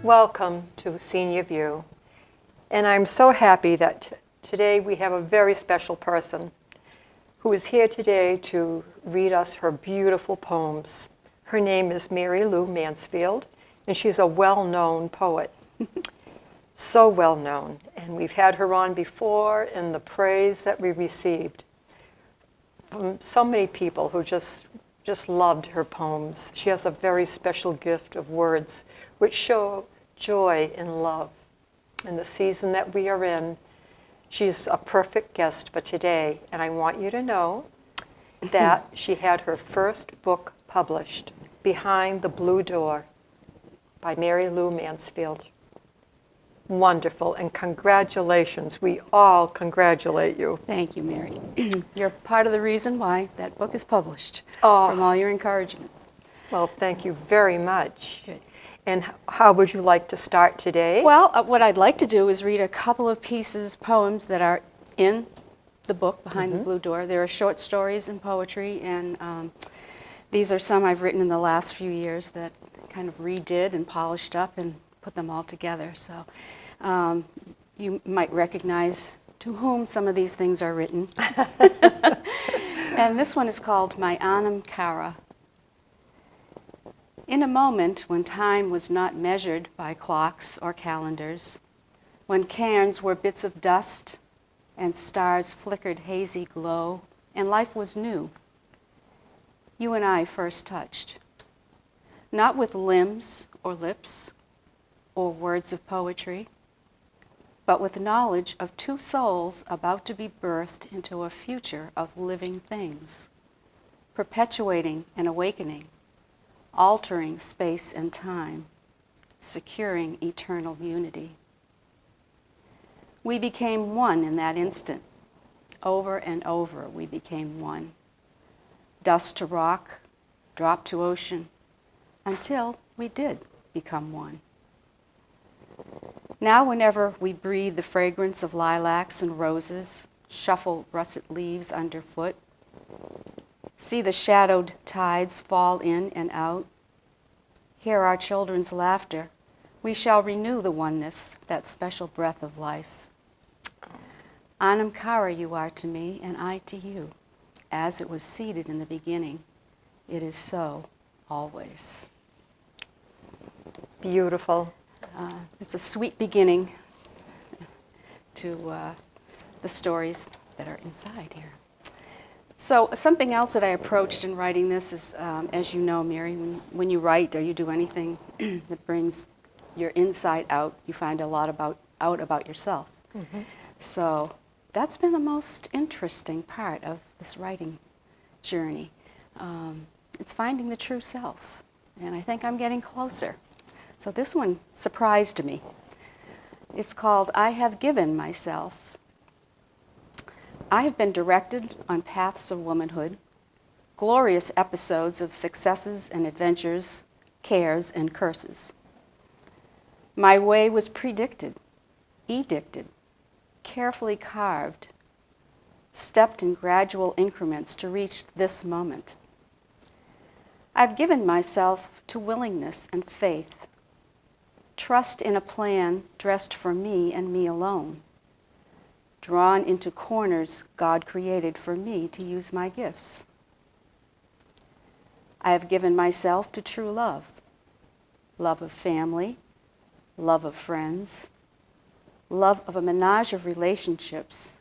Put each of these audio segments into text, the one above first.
Welcome to Senior View. And I'm so happy that today we have a very special person who is here today to read us her beautiful poems. Her name is Mary Lou Mansfield, and she's a well-known poet. So well-known. And we've had her on before, and the praise that we received from so many people who just loved her poems. She has a very special gift of words which show joy and love. In the season that we are in, she's a perfect guest for today, and I want you to know that she had her first book published, Behind the Blue Door, by Mary Lou Mansfield. Wonderful, and congratulations. We all congratulate you. Thank you, Mary. You're part of the reason why that book is published, Oh. from all your encouragement. Well, thank you very much. Good. And how would you like to start today? Well, what I'd like to do is read a couple of poems that are in the book, Behind the Blue Door. There are short stories and poetry, and these are some I've written in the last few years that kind of redid and polished up and put them all together. So you might recognize to whom some of these things are written. And this one is called My Anamcara. In a moment when time was not measured by clocks or calendars, when cairns were bits of dust and stars flickered hazy glow and life was new, you and I first touched, not with limbs or lips or words of poetry, but with knowledge of two souls about to be birthed into a future of living things, perpetuating and awakening, altering space and time, securing eternal unity. We became one in that instant. Over and over we became one. Dust to rock, drop to ocean, until we did become one. Now whenever we breathe the fragrance of lilacs and roses, shuffle russet leaves underfoot, see the shadowed tides fall in and out, hear our children's laughter, we shall renew the oneness, that special breath of life. Anamcara you are to me, and I to you. As it was seated in the beginning, it is so always. Beautiful. It's a sweet beginning to the stories that are inside here. So something else that I approached in writing this is, as you know, Mary, when you write or you do anything that brings your insight out, you find a lot out about yourself. Mm-hmm. So that's been the most interesting part of this writing journey. It's finding the true self, and I think I'm getting closer. So this one surprised me. It's called I Have Given Myself. I have been directed on paths of womanhood, glorious episodes of successes and adventures, cares and curses. My way was predicted, edicted, carefully carved, stepped in gradual increments to reach this moment. I've given myself to willingness and faith, trust in a plan dressed for me and me alone, drawn into corners God created for me to use my gifts. I have given myself to true love, love of family, love of friends, love of a menage of relationships,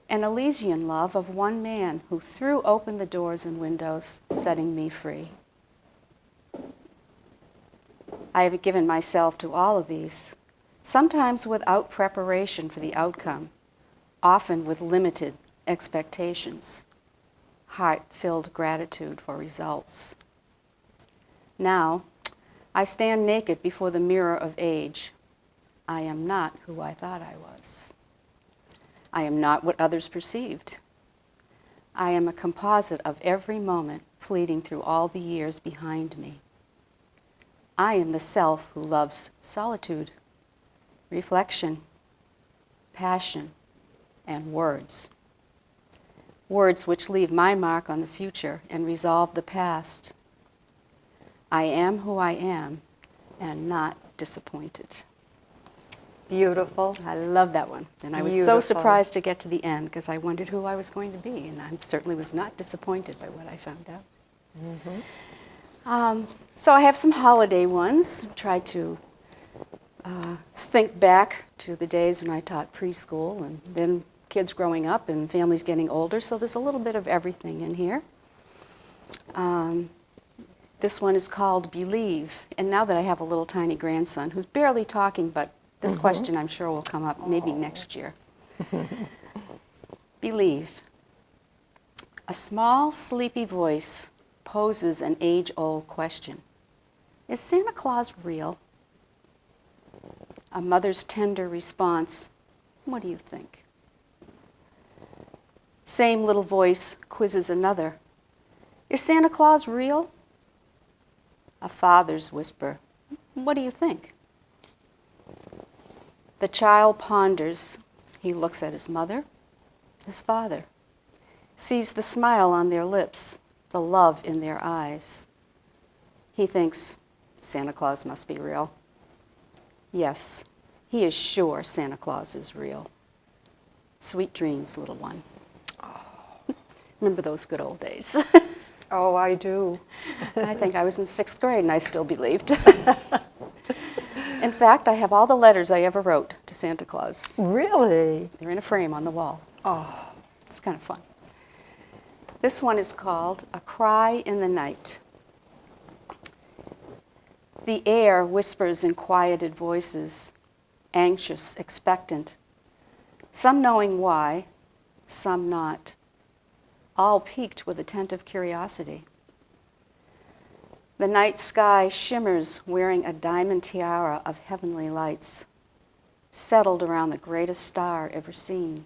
and Elysian love of one man who threw open the doors and windows, setting me free. I have given myself to all of these, sometimes without preparation for the outcome, often with limited expectations, heart-filled gratitude for results. Now, I stand naked before the mirror of age. I am not who I thought I was. I am not what others perceived. I am a composite of every moment fleeting through all the years behind me. I am the self who loves solitude, reflection, passion, and words. Words which leave my mark on the future and resolve the past. I am who I am, and not disappointed. Beautiful. I love that one. And I was so Beautiful. surprised to get to the end because I wondered who I was going to be, and I certainly was not disappointed by what I found out. So I have some holiday ones. Try to think back to the days when I taught preschool and then kids growing up and families getting older, so there's a little bit of everything in here. This one is called Believe, and now that I have a little tiny grandson who's barely talking, but this question I'm sure will come up maybe next year. Believe. A small, sleepy voice poses an age-old question. Is Santa Claus real? A mother's tender response, what do you think? Same little voice quizzes another. Is Santa Claus real? A father's whisper, what do you think? The child ponders. He looks at his mother, his father, sees the smile on their lips, the love in their eyes. He thinks, Santa Claus must be real. Yes, he is sure Santa Claus is real. Sweet dreams, little one. Remember those good old days. Oh, I do. I think I was in 6th grade and I still believed. In fact, I have all the letters I ever wrote to Santa Claus. Really? They're in a frame on the wall. Oh, It's kind of fun. This one is called A Cry in the Night. The air whispers in quieted voices, anxious, expectant, some knowing why, some not, all piqued with attentive curiosity. The night sky shimmers wearing a diamond tiara of heavenly lights, settled around the greatest star ever seen.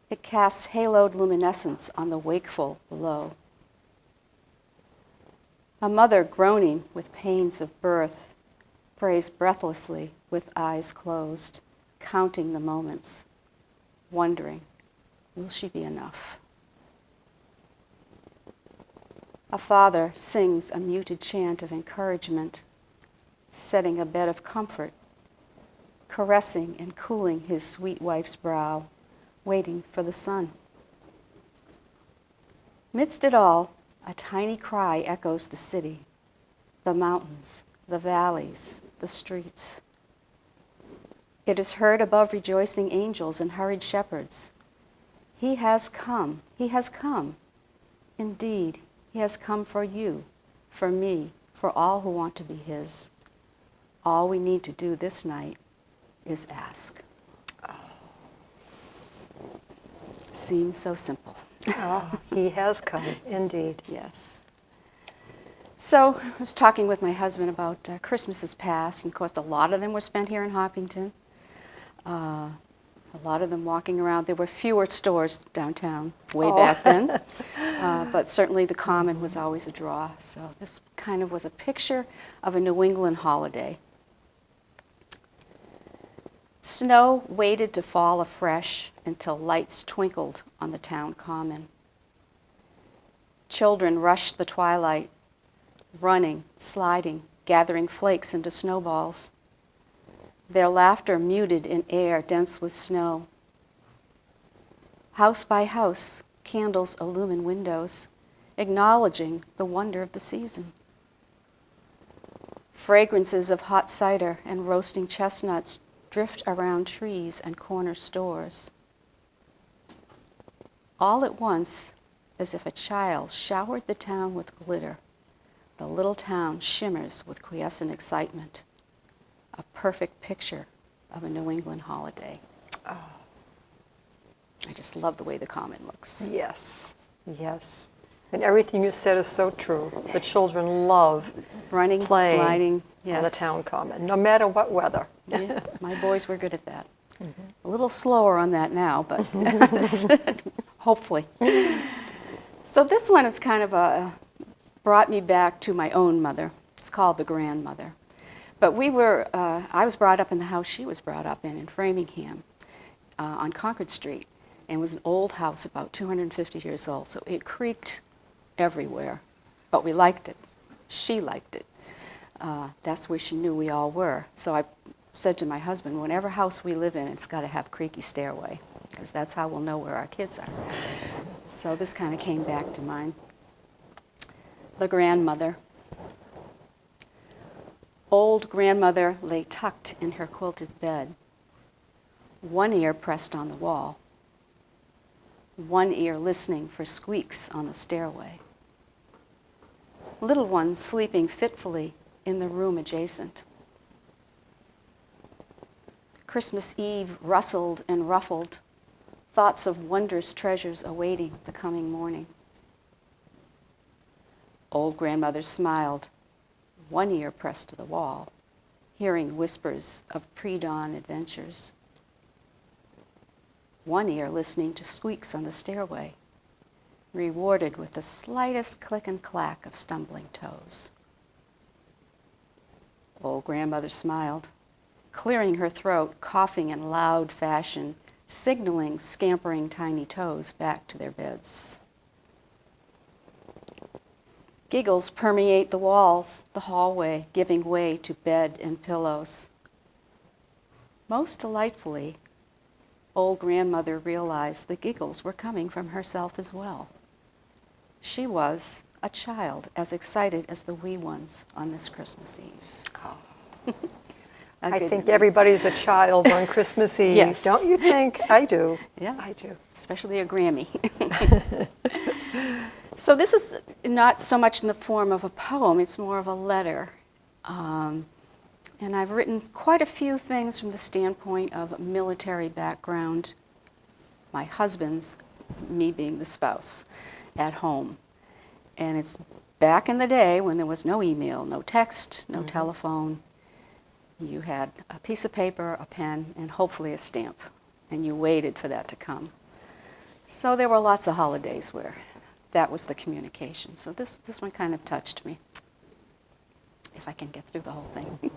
It casts haloed luminescence on the wakeful below. A mother groaning with pains of birth prays breathlessly with eyes closed, counting the moments, wondering, will she be enough? A father sings a muted chant of encouragement, setting a bed of comfort, caressing and cooling his sweet wife's brow, waiting for the sun. Midst it all, a tiny cry echoes the city, the mountains, the valleys, the streets. It is heard above rejoicing angels and hurried shepherds. He has come, he has come. Indeed, he has come for you, for me, for all who want to be his. All we need to do this night is ask. Seems so simple. oh, he has come, indeed. Yes. So I was talking with my husband about Christmases past, and of course a lot of them were spent here in Hopkinton. A lot of them walking around. There were fewer stores downtown way back then, but certainly the Common was always a draw. So this kind of was a picture of a New England holiday. Snow waited to fall afresh until lights twinkled on the town common. Children rushed the twilight, running, sliding, gathering flakes into snowballs. Their laughter muted in air dense with snow. House by house, candles illumine windows, acknowledging the wonder of the season. Fragrances of hot cider and roasting chestnuts drift around trees and corner stores. All at once, as if a child showered the town with glitter, the little town shimmers with quiescent excitement. A perfect picture of a New England holiday. Oh. I just love the way the Common looks. Yes, yes. And everything you said is so true. The children love running, playing sliding, yes, on the town common, no matter what weather. Yeah, my boys were good at that. Mm-hmm. A little slower on that now, but hopefully. So this one is kind of brought me back to my own mother. It's called The Grandmother. But I was brought up in the house she was brought up in Framingham on Concord Street. And it was an old house, about 250 years old. So it creaked everywhere. But we liked it. She liked it. that's where she knew we all were. So I said to my husband, whatever house we live in, it's got to have creaky stairway, because that's how we'll know where our kids are. So this kind of came back to mind. The grandmother. Old grandmother lay tucked in her quilted bed, one ear pressed on the wall, one ear listening for squeaks on the stairway. Little ones sleeping fitfully in the room adjacent. Christmas Eve rustled and ruffled, thoughts of wondrous treasures awaiting the coming morning. Old grandmother smiled, one ear pressed to the wall, hearing whispers of pre-dawn adventures. One ear listening to squeaks on the stairway, rewarded with the slightest click and clack of stumbling toes. Old grandmother smiled, clearing her throat, coughing in loud fashion, signaling scampering tiny toes back to their beds. Giggles permeate the walls, the hallway, giving way to bed and pillows. Most delightfully, old grandmother realized the giggles were coming from herself as well. She was a child as excited as the wee ones on this Christmas Eve. Oh. I think everybody's a child on Christmas Eve. Yes. Don't you think? I do. Yeah. I do. Especially a Grammy. So this is not so much in the form of a poem, it's more of a letter. And I've written quite a few things from the standpoint of military background, my husband's, me being the spouse, at home. And it's back in the day when there was no email, no text, no telephone. You had a piece of paper, a pen, and hopefully a stamp, and you waited for that to come. So there were lots of holidays where that was the communication. So this one kind of touched me, if I can get through the whole thing.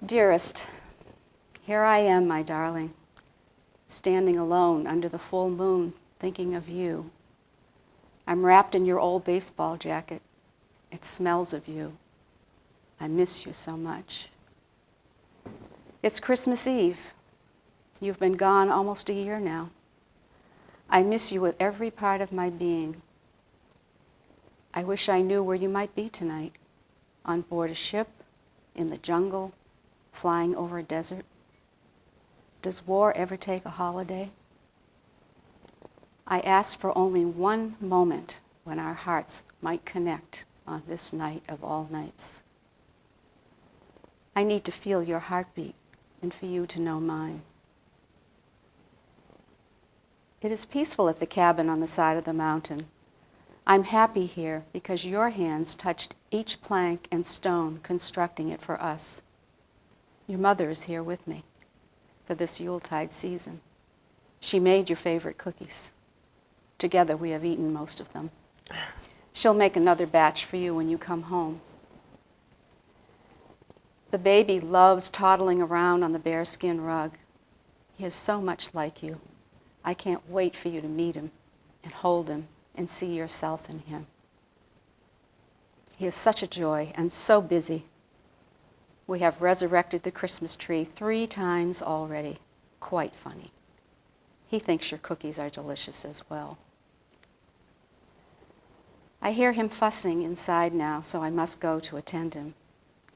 Dearest, here I am, my darling, standing alone under the full moon, thinking of you. I'm wrapped in your old baseball jacket. It smells of you. I miss you so much. It's Christmas Eve. You've been gone almost a year now. I miss you with every part of my being. I wish I knew where you might be tonight, on board a ship, in the jungle, flying over a desert. Does war ever take a holiday? I ask for only one moment when our hearts might connect on this night of all nights. I need to feel your heartbeat and for you to know mine. It is peaceful at the cabin on the side of the mountain. I'm happy here because your hands touched each plank and stone constructing it for us. Your mother is here with me for this Yuletide season. She made your favorite cookies. Together we have eaten most of them. She'll make another batch for you when you come home. The baby loves toddling around on the bearskin rug. He is so much like you. I can't wait for you to meet him and hold him and see yourself in him. He is such a joy and so busy. We have resurrected the Christmas tree 3 times already. Quite funny. He thinks your cookies are delicious as well. I hear him fussing inside now, so I must go to attend him.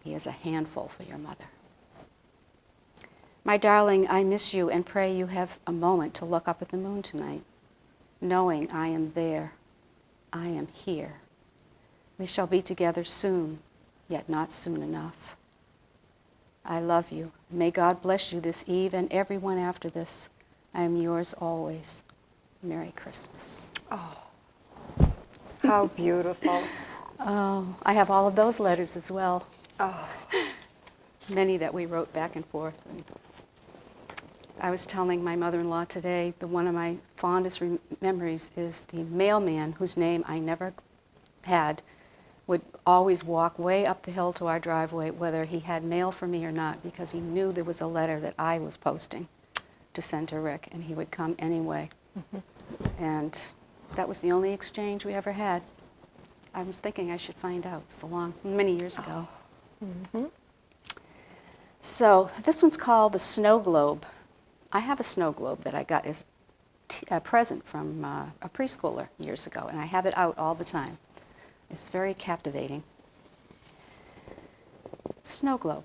He is a handful for your mother. My darling, I miss you and pray you have a moment to look up at the moon tonight, knowing I am there. I am here. We shall be together soon, yet not soon enough. I love you. May God bless you this eve and everyone after this. I am yours always. Merry Christmas. Oh, how beautiful. Oh, I have all of those letters as well. Oh. Many that we wrote back and forth. And I was telling my mother-in-law today that one of my fondest memories is the mailman whose name I never had would always walk way up the hill to our driveway whether he had mail for me or not, because he knew there was a letter that I was posting to send to Rick, and he would come anyway. Mm-hmm. And that was the only exchange we ever had. I was thinking I should find out. It's many years ago. So this one's called the Snow Globe. I have a snow globe that I got as a present from a preschooler years ago, and I have it out all the time. It's very captivating. Snow globe.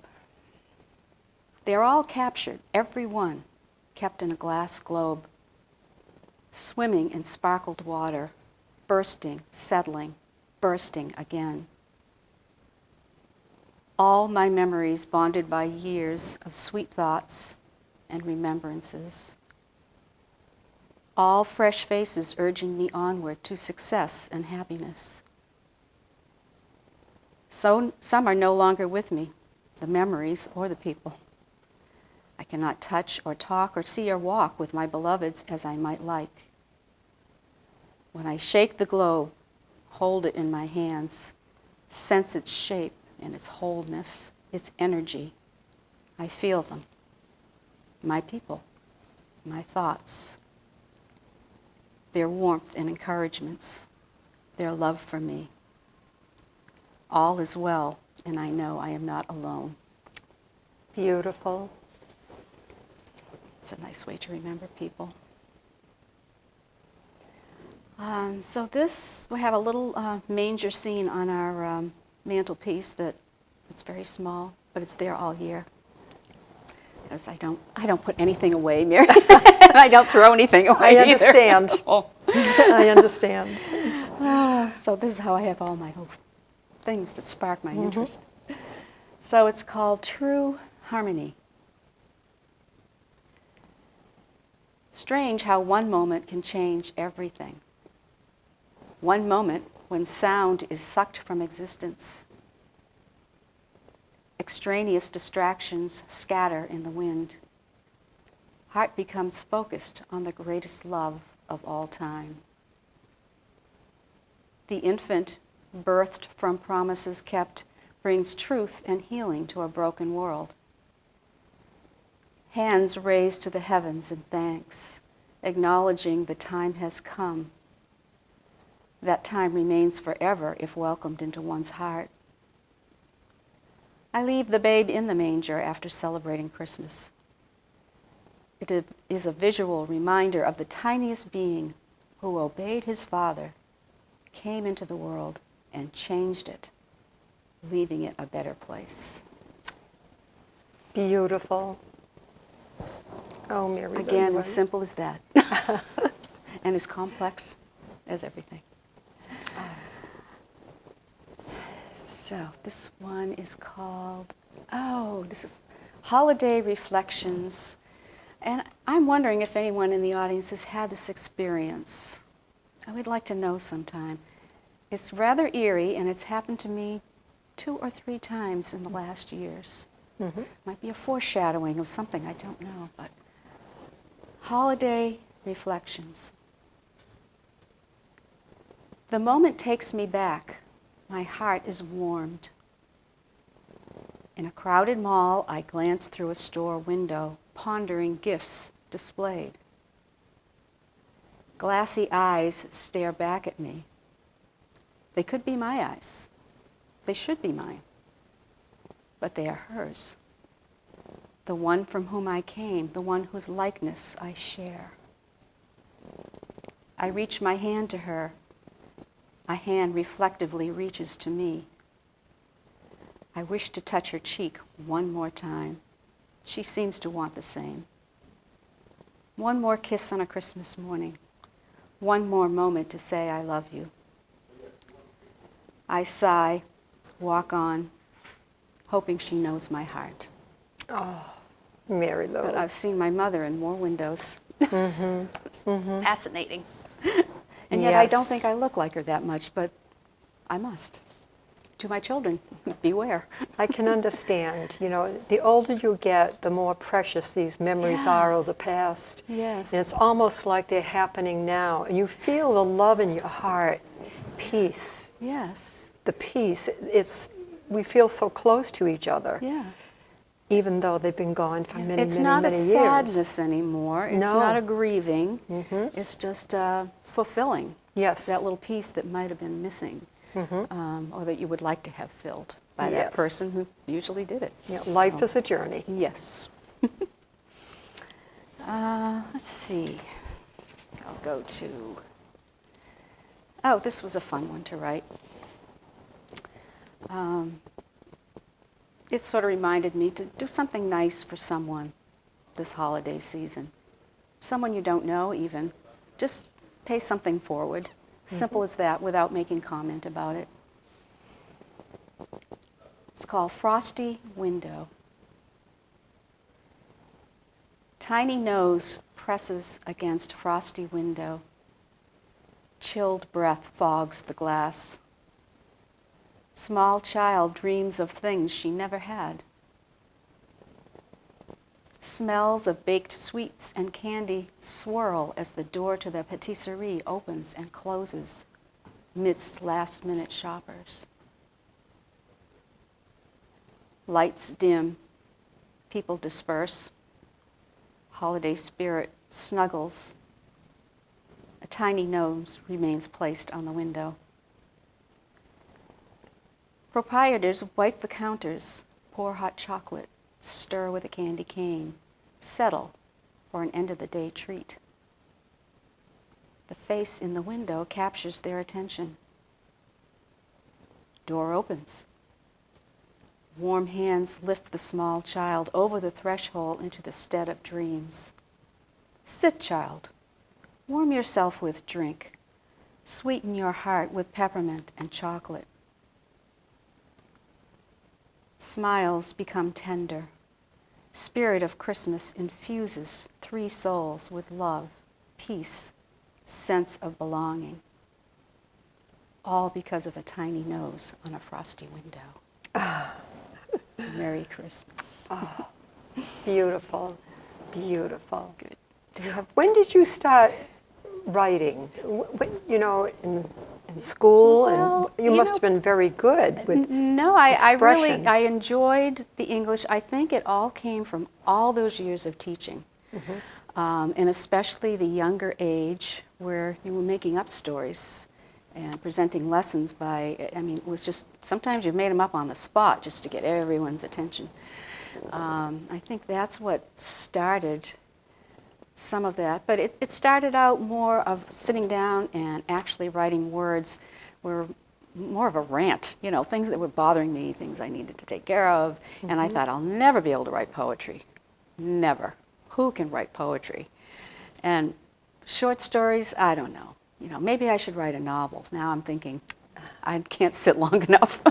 They're all captured, every one, kept in a glass globe, swimming in sparkled water, bursting, settling, bursting again. All my memories bonded by years of sweet thoughts and remembrances. All fresh faces urging me onward to success and happiness. So some are no longer with me, the memories or the people. I cannot touch or talk or see or walk with my beloveds as I might like. When I shake the globe, hold it in my hands, sense its shape and its wholeness, its energy, I feel them. My people, my thoughts, their warmth and encouragements, their love for me. All is well, and I know I am not alone. Beautiful. It's a nice way to remember people. So this, we have a little manger scene on our mantelpiece that's very small, but it's there all year. Because I don't put anything away, Mary. I don't throw anything away I understand. Oh. I understand. So this is how I have all my little things that spark my interest. So it's called True Harmony. Strange how one moment can change everything. One moment when sound is sucked from existence. Extraneous distractions scatter in the wind. Heart becomes focused on the greatest love of all time. The infant, birthed from promises kept, brings truth and healing to a broken world. Hands raised to the heavens in thanks, acknowledging the time has come. That time remains forever if welcomed into one's heart. I leave the babe in the manger after celebrating Christmas. It is a visual reminder of the tiniest being who obeyed his father, came into the world, and changed it, leaving it a better place. Beautiful. Oh, Mary. Again, as simple as that. And as complex as everything. So this one is called, this is Holiday Reflections. And I'm wondering if anyone in the audience has had this experience. I would like to know sometime. It's rather eerie, and it's happened to me 2 or 3 times in the last years. Might be a foreshadowing of something, I don't know. But Holiday Reflections. The moment takes me back. My heart is warmed. In a crowded mall, I glance through a store window, pondering gifts displayed. Glassy eyes stare back at me. They could be my eyes. They should be mine. But they are hers. The one from whom I came, the one whose likeness I share. I reach my hand to her. A hand reflectively reaches to me. I wish to touch her cheek one more time. She seems to want the same. One more kiss on a Christmas morning. One more moment to say I love you. I sigh, walk on, hoping she knows my heart. Oh, Mary Lou. But I've seen my mother in more windows. It's fascinating. And yet I don't think I look like her that much, but I must. To my children, beware. I can understand. You know, the older you get, the more precious these memories are of the past. Yes. And it's almost like they're happening now. And you feel the love in your heart, peace. Yes. The peace. We feel so close to each other. Yeah. Even though they've been gone for many, It's many, not many a years. sadness anymore. It's No. not a grieving. It's just fulfilling Yes. that little piece that might have been missing or that you would like to have filled. by that Yes. person who usually did it. Yeah, So, life is a journey. yes. Let's see. I'll go to, oh, this was a fun one to write. It sort of reminded me to do something nice for someone this holiday season. Someone you don't know even. Just pay something forward. Simple as that, without making comment about it. It's called Frosty Window. Tiny nose presses against frosty window. Chilled breath fogs the glass. Small child dreams of things she never had. Smells of baked sweets and candy swirl as the door to the patisserie opens and closes midst last-minute shoppers. Lights dim, people disperse. Holiday spirit snuggles. A tiny nose remains placed on the window. Proprietors wipe the counters, pour hot chocolate, stir with a candy cane, settle for an end-of-the-day treat. The face in the window captures their attention. Door opens. Warm hands lift the small child over the threshold into the stead of dreams. Sit, child. Warm yourself with drink. Sweeten your heart with peppermint and chocolate. Smiles become tender. Spirit of Christmas infuses three souls with love, peace, sense of belonging. All because of a tiny nose on a frosty window. Merry Christmas. Oh, beautiful, beautiful. Good. Do you have? When did you start writing? You know, in school, Well, and you must have been very good with No, I really expression. enjoyed the English. I think it all came from all those years of teaching, and especially the younger age where you were making up stories and presenting lessons by. I mean, it was just sometimes you made them up on the spot just to get everyone's attention. I think that's what started some of that, but it started out more of sitting down and actually writing words were more of a rant, you know, things that were bothering me, things I needed to take care of, and I thought, I'll never be able to write poetry. Never. Who can write poetry? And short stories, I don't know. You know, maybe I should write a novel. Now I'm thinking, I can't sit long enough.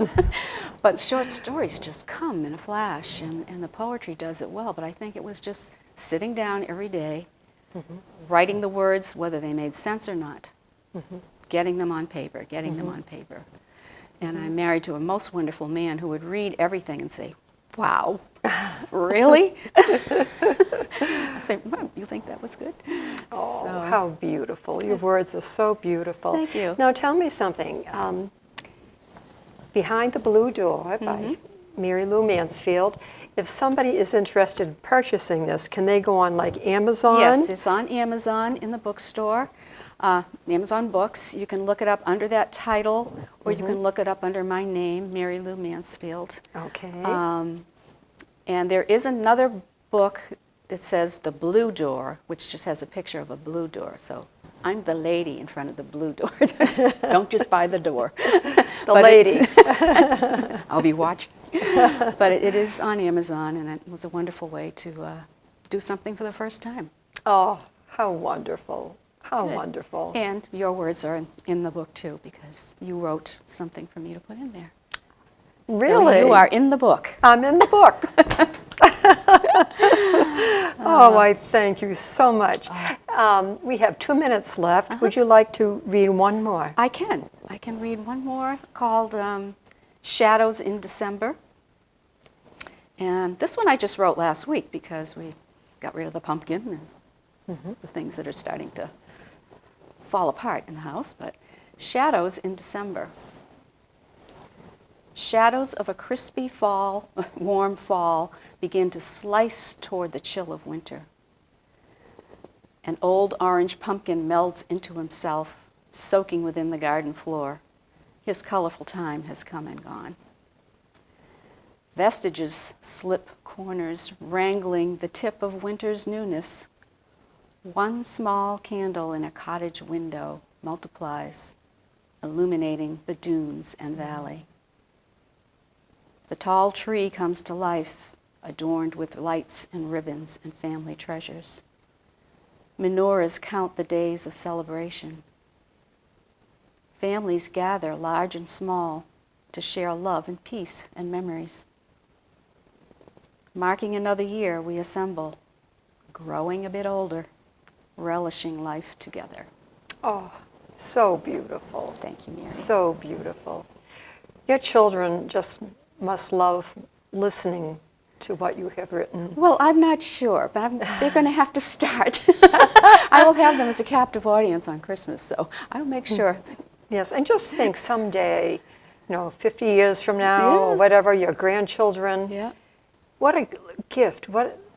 But short stories just come in a flash, and the poetry does it well, but I think it was just sitting down every day, writing the words, whether they made sense or not, getting them on paper, getting them on paper. And I'm married to a most wonderful man who would read everything and say, wow, really? I say, well, you think that was good? Oh, So, how beautiful. Your words are so beautiful. Thank you. Now tell me something. Behind the Blue Door by Mary Lou Mansfield, if somebody is interested in purchasing this, can they go on like Amazon? yes, it's on Amazon in the bookstore. Amazon Books. You can look it up under that title, or you can look it up under my name, Mary Lou Mansfield. Okay. And there is another book that says The Blue Door, which just has a picture of a blue door. So I'm the lady in front of the blue door. Don't just buy the door. The lady. I'll be watching. But it is on Amazon, and it was a wonderful way to do something for the first time. Oh, how wonderful. How Good. wonderful. And your words are in the book, too, because you wrote something for me to put in there. Really? So you are in the book. I'm in the book. Oh, I thank you so much. We have 2 minutes left. Would you like to read one more? I can. I can read one more called Shadows in December. And this one I just wrote last week because we got rid of the pumpkin and the things that are starting to fall apart in the house. But Shadows in December. Shadows of a crispy fall, warm fall, begin to slice toward the chill of winter. An old orange pumpkin melts into himself, soaking within the garden floor. His colorful time has come and gone. Vestiges slip corners, wrangling the tip of winter's newness. One small candle in a cottage window multiplies, illuminating the dunes and valley. The tall tree comes to life, adorned with lights and ribbons and family treasures. Menorahs count the days of celebration. Families gather, large and small, to share love and peace and memories. Marking another year, we assemble, growing a bit older, relishing life together. Oh, so beautiful. Thank you, Mary. So beautiful. Your children just must love listening to what you have written. Well, I'm not sure, but they're going to have to start. I will have them as a captive audience on Christmas, so I'll make sure. Yes, and just think someday, 50 years from now Yeah. or whatever, your grandchildren, Yeah. what a gift.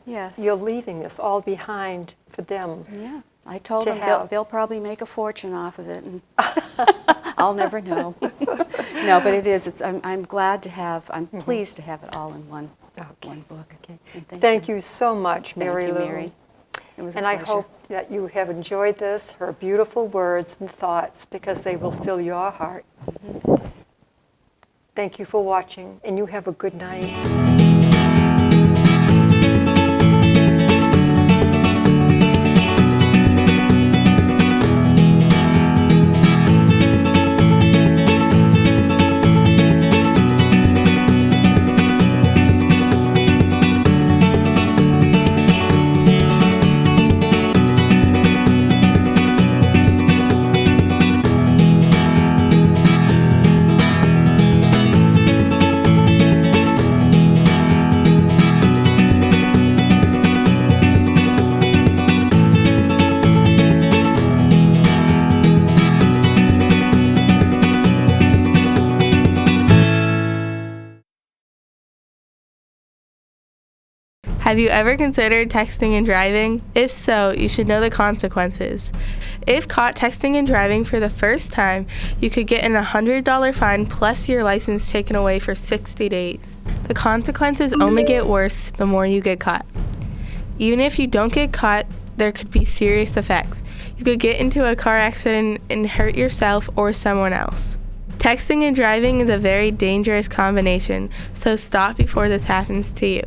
Yes. You're leaving this all behind for them. Yeah. I told To them have. they'll probably make a fortune off of it, and I'll never know. No, but it is. I'm glad to have. I'm pleased to have it all in one book. Okay. And Thank you so much, Mary Thank you, Lou. Mary. It was a And I pleasure. hope that you have enjoyed this, her beautiful words and thoughts, because they will fill your heart. Thank you for watching, and you have a good night. Have you ever considered texting and driving? If so, you should know the consequences. If caught texting and driving for the first time, you could get an $100 fine plus your license taken away for 60 days. The consequences only get worse the more you get caught. Even if you don't get caught, there could be serious effects. You could get into a car accident and hurt yourself or someone else. Texting and driving is a very dangerous combination, so stop before this happens to you.